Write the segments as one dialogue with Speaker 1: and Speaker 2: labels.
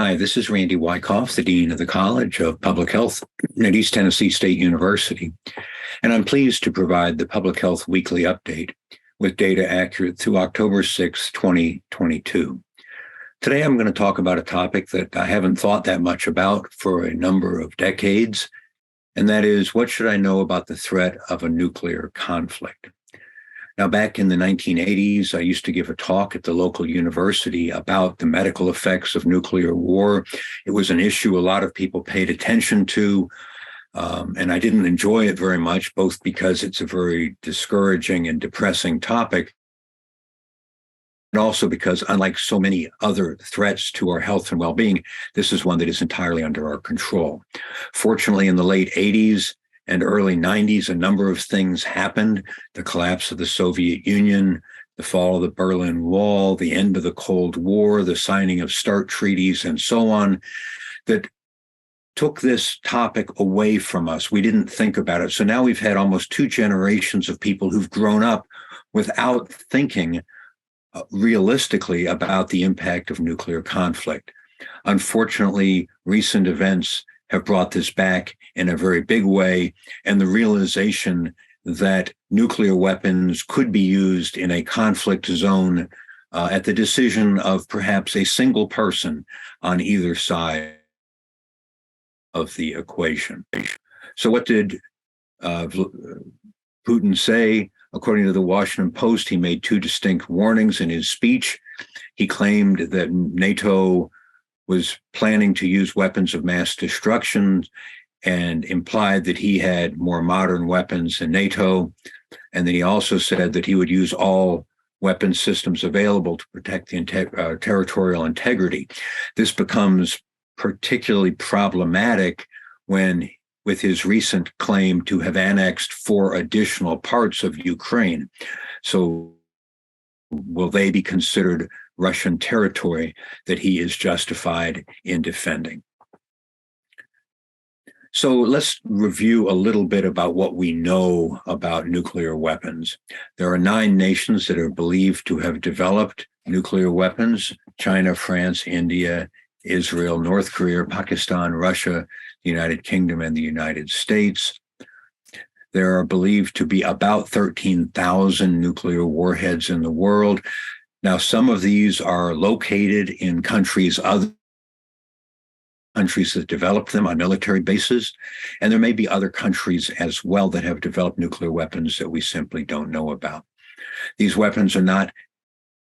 Speaker 1: Hi, this is Randy Wykoff, the Dean of the College of Public Health at East Tennessee State University, and I'm pleased to provide the Public Health Weekly Update with data accurate through October 6, 2022. Today, I'm going to talk about a topic that I haven't thought that much about for a number of decades, and that is, what should I know about the threat of a nuclear conflict? Now, back in the 1980s, I used to give a talk at the local university about the medical effects of nuclear war. It was an issue a lot of people paid attention to, and I didn't enjoy it very much, both because it's a very discouraging and depressing topic, and also because, unlike so many other threats to our health and well-being, this is one that is entirely under our control. Fortunately, in the late 80s, and early 90s, a number of things happened: the collapse of the Soviet Union, the fall of the Berlin Wall, the end of the Cold War, the signing of START treaties, and so on, that took this topic away from us. We didn't think about it. So now we've had almost 2 generations of people who've grown up without thinking realistically about the impact of nuclear conflict. Unfortunately, recent events have brought this back in a very big way, and the realization that nuclear weapons could be used in a conflict zone at the decision of perhaps a single person on either side of the equation. So what did Putin say? According to the Washington Post, he made 2 distinct warnings in his speech. He claimed that NATO was planning to use weapons of mass destruction and implied that he had more modern weapons than NATO. And then he also said that he would use all weapon systems available to protect the territorial integrity. This becomes particularly problematic when, with his recent claim to have annexed 4 additional parts of Ukraine. So will they be considered Russian territory that he is justified in defending? So let's review a little bit about what we know about nuclear weapons. There are 9 nations that are believed to have developed nuclear weapons: China, France, India, Israel, North Korea, Pakistan, Russia, the United Kingdom, and the United States. There are believed to be about 13,000 nuclear warheads in the world. Now, some of these are located in countries other countries that developed them on military bases, and there may be other countries as well that have developed nuclear weapons that we simply don't know about. These weapons are not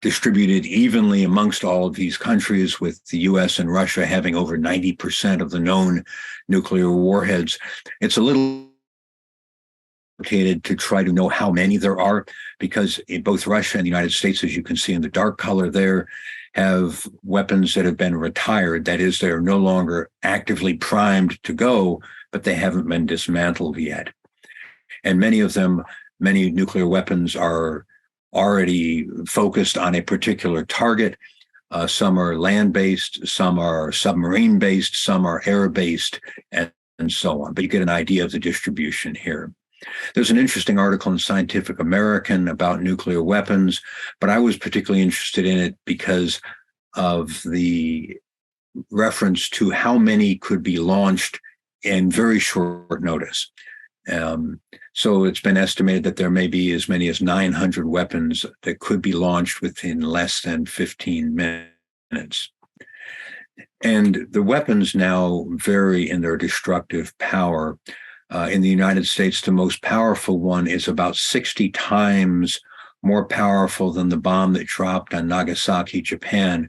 Speaker 1: distributed evenly amongst all of these countries, with the US and Russia having over 90% of the known nuclear warheads. It's a little complicated to try to know how many there are, because in both Russia and the United States, as you can see in the dark color there, have weapons that have been retired. That is, they're no longer actively primed to go, but they haven't been dismantled yet. And many nuclear weapons are already focused on a particular target. Some are land-based, some are submarine-based, some are air-based, and so on. But you get an idea of the distribution here. There's an interesting article in Scientific American about nuclear weapons, but I was particularly interested in it because of the reference to how many could be launched in very short notice. So it's been estimated that there may be as many as 900 weapons that could be launched within less than 15 minutes. And the weapons now vary in their destructive power. In the United States, the most powerful one is about 60 times more powerful than the bomb that dropped on Nagasaki, Japan.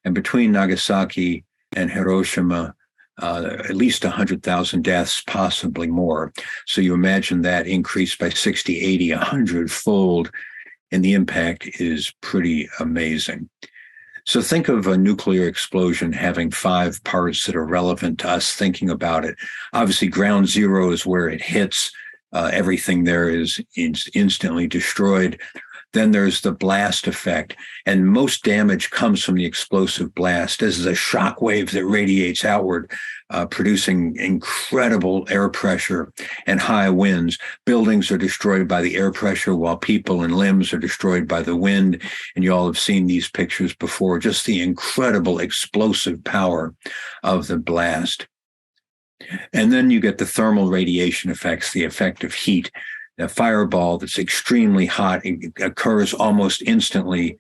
Speaker 1: And between Nagasaki and Hiroshima, at least 100,000 deaths, possibly more. So you imagine that increased by 60, 80, 100-fold, and the impact is pretty amazing. So think of a nuclear explosion having 5 parts that are relevant to us thinking about it. Obviously, ground zero is where it hits. Everything there is instantly destroyed. Then there's the blast effect, and most damage comes from the explosive blast. This is a shock wave that radiates outward, producing incredible air pressure and high winds. Buildings are destroyed by the air pressure, while people and limbs are destroyed by the wind. And you all have seen these pictures before, just the incredible explosive power of the blast. And then you get the thermal radiation effects, the effect of heat. A fireball that's extremely hot, it occurs almost instantly,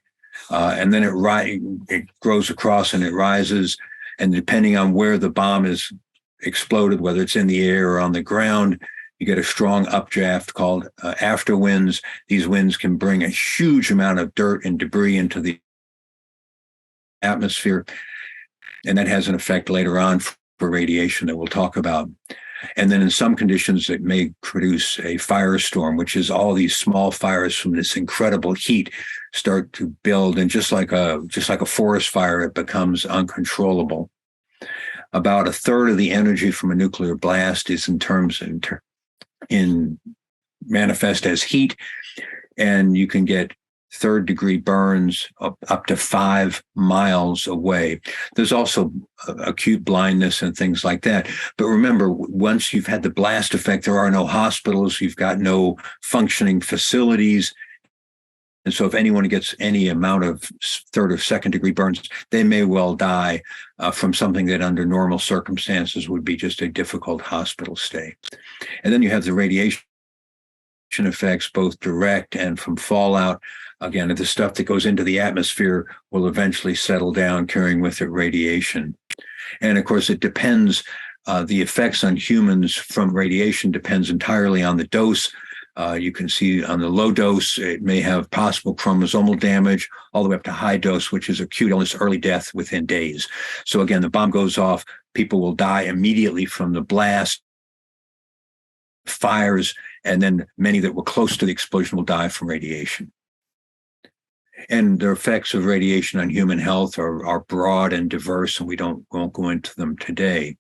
Speaker 1: and then it grows across and it rises. And depending on where the bomb is exploded, whether it's in the air or on the ground, you get a strong updraft called afterwinds. These winds can bring a huge amount of dirt and debris into the atmosphere, and that has an effect later on for radiation that we'll talk about. And then in some conditions, it may produce a firestorm, which is all these small fires from this incredible heat start to build. And just like a forest fire, it becomes uncontrollable. About a third of the energy from a nuclear blast is manifest as heat, and you can get third-degree burns up to 5 miles away. There's also acute blindness and things like that. But remember, once you've had the blast effect, there are no hospitals, you've got no functioning facilities. And so if anyone gets any amount of third or second-degree burns, they may well die from something that under normal circumstances would be just a difficult hospital stay. And then you have the radiation effects, both direct and from fallout. Again, the stuff that goes into the atmosphere will eventually settle down, carrying with it radiation. And of course, it depends, the effects on humans from radiation depends entirely on the dose. You can see on the low dose, it may have possible chromosomal damage, all the way up to high dose, which is acute illness, early death within days. So again, the bomb goes off, people will die immediately from the blast, fires, and then many that were close to the explosion will die from radiation. And the effects of radiation on human health are broad and diverse, and we won't go into them today.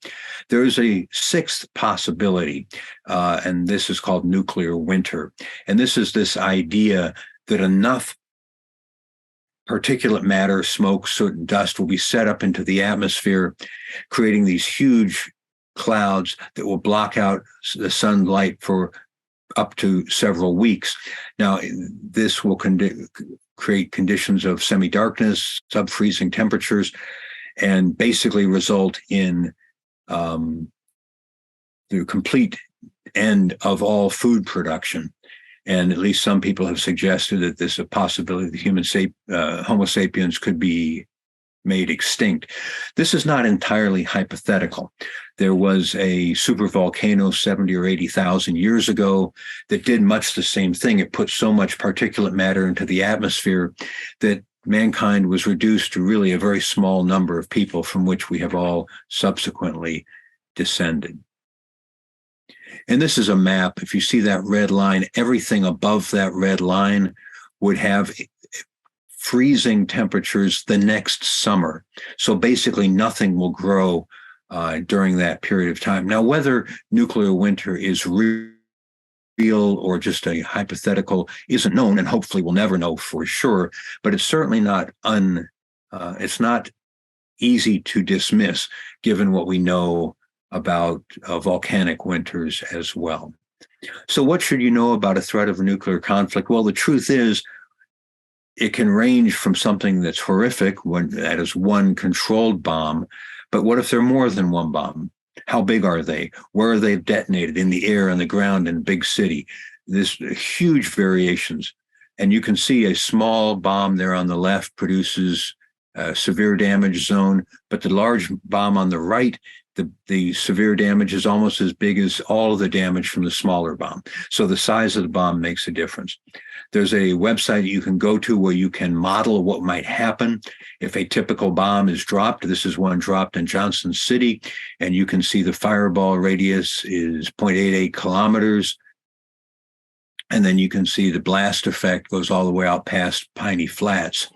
Speaker 1: There is a sixth possibility, and this is called nuclear winter. And this is this idea that enough particulate matter, smoke, soot, and dust will be set up into the atmosphere, creating these huge clouds that will block out the sunlight for up to several weeks. Now, this will create conditions of semi-darkness, sub-freezing temperatures, and basically result in the complete end of all food production. And at least some people have suggested that there's a possibility that Homo sapiens could be made extinct. This is not entirely hypothetical. There was a supervolcano 70 or 80,000 years ago that did much the same thing. It put so much particulate matter into the atmosphere that mankind was reduced to really a very small number of people from which we have all subsequently descended. And this is a map. If you see that red line, everything above that red line would have freezing temperatures the next summer. So basically nothing will grow during that period of time. Now, whether nuclear winter is real or just a hypothetical isn't known, and hopefully we'll never know for sure, but it's certainly not it's not easy to dismiss given what we know about volcanic winters as well. So what should you know about a threat of a nuclear conflict? Well, the truth is, it can range from something that's horrific, that is one controlled bomb, but what if there are more than one bomb? How big are they? Where are they detonated? In the air, on the ground, in a big city? There's huge variations. And you can see a small bomb there on the left produces a severe damage zone, but the large bomb on the right, the severe damage is almost as big as all of the damage from the smaller bomb. So the size of the bomb makes a difference. There's a website you can go to where you can model what might happen if a typical bomb is dropped. This is one dropped in Johnson City, and you can see the fireball radius is 0.88 kilometers. And then you can see the blast effect goes all the way out past Piney Flats.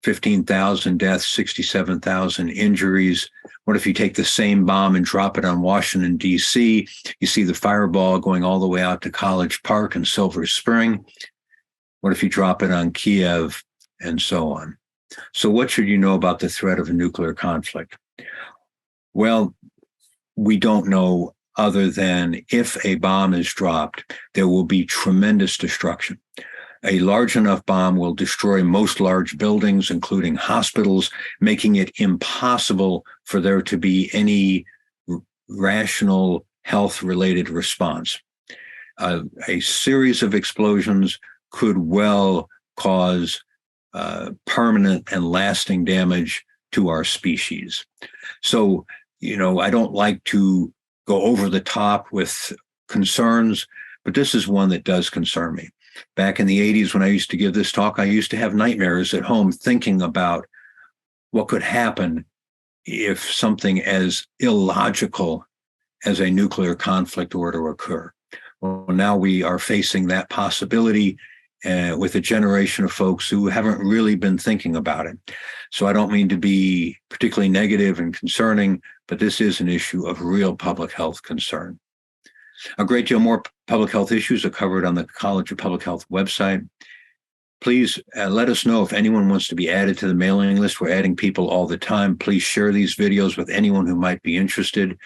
Speaker 1: 15,000 deaths, 67,000 injuries. What if you take the same bomb and drop it on Washington, D.C.? You see the fireball going all the way out to College Park and Silver Spring. What if you drop it on Kiev, and so on? So what should you know about the threat of a nuclear conflict? Well, we don't know other than if a bomb is dropped, there will be tremendous destruction. A large enough bomb will destroy most large buildings, including hospitals, making it impossible for there to be any rational health-related response. A series of explosions could well cause permanent and lasting damage to our species. So, I don't like to go over the top with concerns, but this is one that does concern me. Back in the 80s, when I used to give this talk, I used to have nightmares at home thinking about what could happen if something as illogical as a nuclear conflict were to occur. Well, now we are facing that possibility with a generation of folks who haven't really been thinking about it. So I don't mean to be particularly negative and concerning, but this is an issue of real public health concern. A great deal more public health issues are covered on the College of Public Health website. Please let us know if anyone wants to be added to the mailing list. We're adding people all the time. Please share these videos with anyone who might be interested.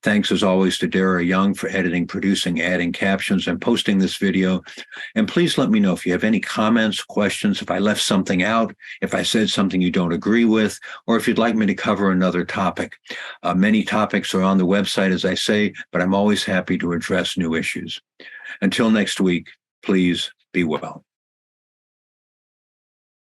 Speaker 1: Thanks, as always, to Dara Young for editing, producing, adding captions, and posting this video. And please let me know if you have any comments, questions, if I left something out, if I said something you don't agree with, or if you'd like me to cover another topic. Many topics are on the website, as I say, but I'm always happy to address new issues. Until next week, please be well.